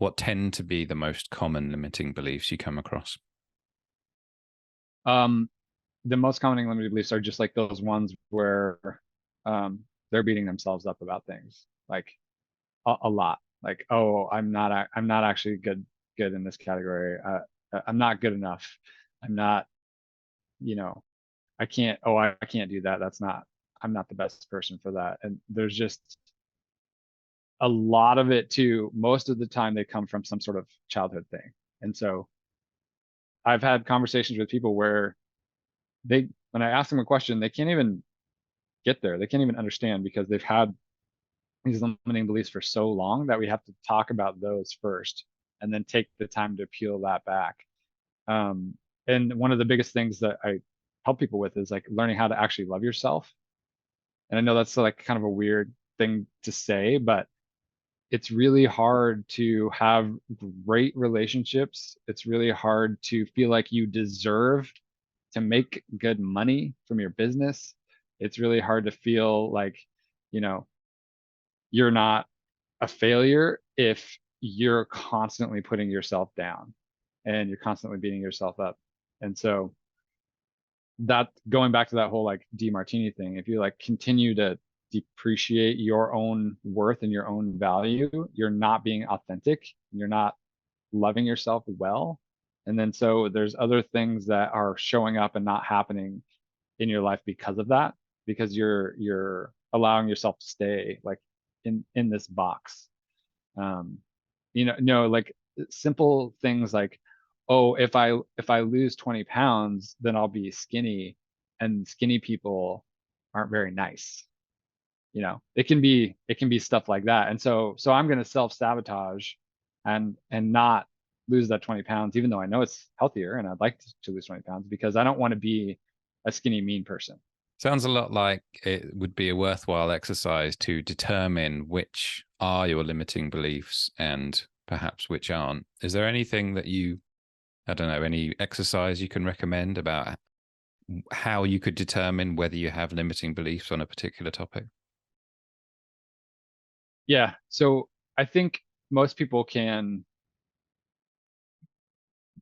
what tend to be the most common limiting beliefs you come across? Um, the most common limiting beliefs are just like those ones where they're beating themselves up about things like a lot. Like, oh, I'm not actually good in this category. I'm not good enough. I'm not, you know, I can't do that. I'm not the best person for that. And there's just a lot of it too. Most of the time they come from some sort of childhood thing. And so I've had conversations with people where when I ask them a question, they can't even get there. They can't even understand because they've had these limiting beliefs for so long that we have to talk about those first and then take the time to peel that back. Um, and one of the biggest things that I help people with is like learning how to actually love yourself. And I know that's like kind of a weird thing to say, but it's really hard to have great relationships. It's really hard to feel like you deserve to make good money from your business. It's really hard to feel like, you know, you're not a failure if you're constantly putting yourself down and you're constantly beating yourself up. And so that going back to that whole like DeMartini thing, if you like continue to depreciate your own worth and your own value, you're not being authentic, you're not loving yourself well. And then so there's other things that are showing up and not happening in your life because of that, because you're allowing yourself to stay like in this box. Um, no, like simple things like, oh, if I lose 20 pounds, then I'll be skinny, and skinny people aren't very nice. It can be stuff like that. And so I'm going to self-sabotage and not lose that 20 pounds, even though I know it's healthier and I'd like to lose 20 pounds because I don't want to be a skinny, mean person. Sounds a lot like it would be a worthwhile exercise to determine which are your limiting beliefs and perhaps which aren't. Is there anything that I don't know, any exercise you can recommend about how you could determine whether you have limiting beliefs on a particular topic? Yeah. So I think most people can,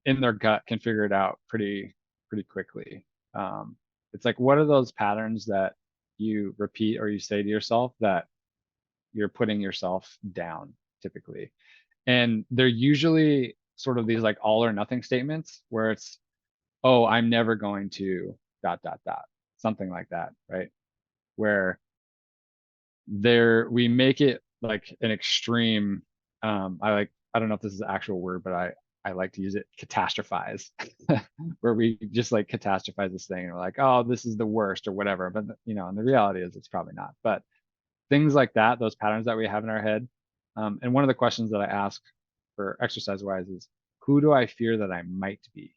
in their gut, can figure it out pretty quickly. Um, it's like, what are those patterns that you repeat or you say to yourself that you're putting yourself down typically? And they're usually sort of these like all or nothing statements where it's, oh, I'm never going to dot dot dot, something like that, right? Where we make it like an extreme. I don't know if this is the actual word, but I like to use it, catastrophize, where we just like catastrophize this thing and we're like, oh, this is the worst or whatever. But and the reality is it's probably not. But things like that, those patterns that we have in our head. And one of the questions that I ask for exercise wise is, who do I fear that I might be?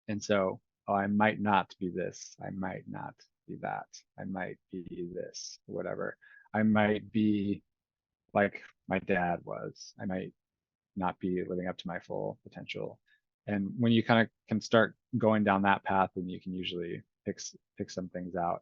And so, oh, I might not be this. I might not be that. I might be this, whatever. I might be like my dad was. I might not be living up to my full potential. And when you kind of can start going down that path, then you can usually pick some things out.